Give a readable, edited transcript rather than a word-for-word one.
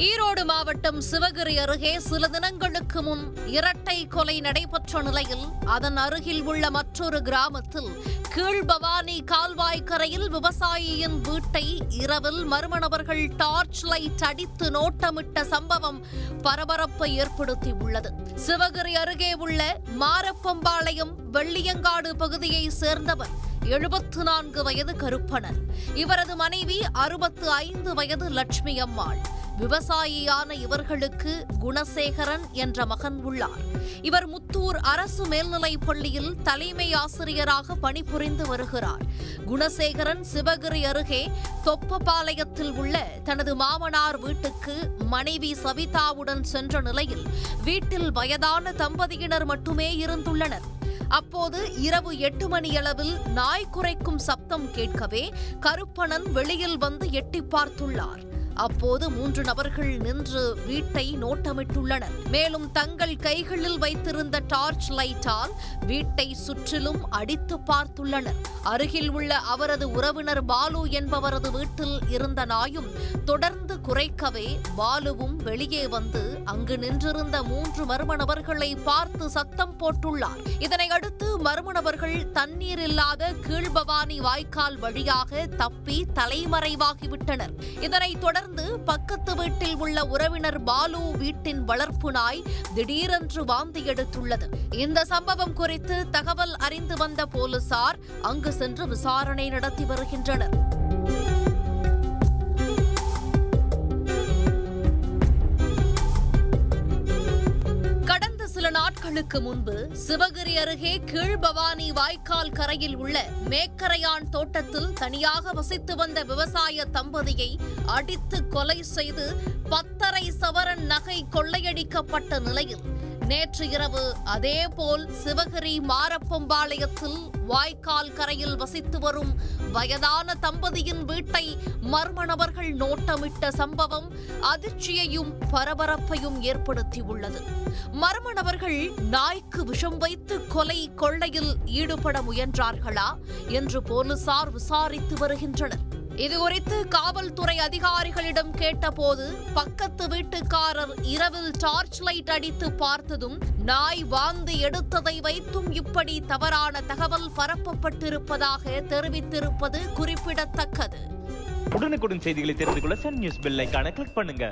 ஈரோடு மாவட்டம் சிவகிரி அருகே சில தினங்களுக்கு முன் இரட்டை கொலை நடைபெற்ற நிலையில் அதன் அருகில் உள்ள மற்றொரு கிராமத்தில் கீழ்பவானி கால்வாய் கரையில் விவசாயியின் வீட்டை இரவில் மர்ம நபர்கள் டார்ச் லைட் அடித்து நோட்டமிட்ட சம்பவம் பரபரப்பை ஏற்படுத்தியுள்ளது. சிவகிரி அருகே உள்ள மாரப்பம்பாளையம் வெள்ளியங்காடு பகுதியை சேர்ந்தவர் 74 வயது கருப்பணன். இவரது மனைவி 65 வயது லட்சுமி அம்மாள். விவசாயியான இவர்களுக்கு குணசேகரன் என்ற மகன் உள்ளார். இவர் முத்தூர் அரசு மேல்நிலைப் பள்ளியில் தலைமை ஆசிரியராக பணிபுரிந்து வருகிறார். குணசேகரன் சிவகிரி அருகே தொப்பபாளையத்தில் உள்ள தனது மாமனார் வீட்டுக்கு மனைவி சவிதாவுடன் சென்ற நிலையில் வீட்டில் வயதான தம்பதியினர் மட்டுமே இருந்துள்ளனர். அப்போது இரவு 8 மணியளவில் நாய் குரைக்கும் சப்தம் கேட்கவே கருப்பணன் வெளியில் வந்து எட்டி பார்த்துள்ளார். அப்போது 3 நபர்கள் நின்று வீட்டை நோட்டமிட்டுள்ளனர். மேலும் தங்கள் கைகளில் வைத்திருந்த டார்ச் லைட்டால் வீட்டை சுற்றிலும் அடித்து பார்த்துள்ளனர். அருகில் உள்ள அவரது உறவினர் பாலு என்பவரது வீட்டில் இருந்த நாயும் தொடர்ந்து குரைக்கவே பாலுவும் வெளியே வந்து அங்கு நின்றிருந்த 3 மர்ம நபர்களை பார்த்து சத்தம் போட்டுள்ளார். இதனையடுத்து மர்ம நபர்கள் தண்ணீர் இல்லாத கீழ்பவானி வாய்க்கால் வழியாக தப்பி தலைமறைவாகிவிட்டனர். இதனைத் தொடர்ந்து பக்கத்து வீட்டில் உள்ள உறவினர் பாலு வீட்டின் வளர்ப்பு நாய் திடீரென்று வாந்தி எடுத்துள்ளது. இந்த சம்பவம் குறித்து தகவல் அறிந்து வந்த போலீசார் அங்கு சென்று விசாரணை நடத்தி வருகின்றனர். சில நாட்களுக்கு முன்பு சிவகிரி அருகே கீழ்பவானி வாய்க்கால் கரையில் உள்ள மேக்கரையான் தோட்டத்தில் தனியாக வசித்து வந்த விவசாய தம்பதியை அடித்து கொலை செய்து 10.5 சவரன் நகை கொள்ளையடிக்கப்பட்ட நிலையில் நேற்று இரவு அதேபோல் சிவகிரி மாரப்பம்பாளையத்தில் வாய்க்கால் கரையில் வசித்து வரும் வயதான தம்பதியின் வீட்டை மர்ம நபர்கள் நோட்டமிட்ட சம்பவம் அதிர்ச்சியையும் பரபரப்பையும் ஏற்படுத்தியுள்ளது. மர்ம நபர்கள் நாய்க்கு விஷம் வைத்து கொள்ளையில் ஈடுபட முயன்றார்களா என்று போலீசார் விசாரித்து வருகின்றனர். இதுகுறித்து காவல்துறை அதிகாரிகளிடம் கேட்டபோது பக்கத்து வீட்டுக்காரர் இரவில் டார்ச் லைட் அடித்து பார்த்ததும் நாய் வாந்தி எடுத்ததை வைத்தும் இப்படி தவறான தகவல் பரப்பப்பட்டிருப்பதாக தெரிவித்திருப்பது குறிப்பிடத்தக்கது. உடனுக்குடன் செய்திகளை தெரிந்து கொள்ள சன் நியூஸ் பெல் ஐகானை கிளிக் பண்ணுங்க.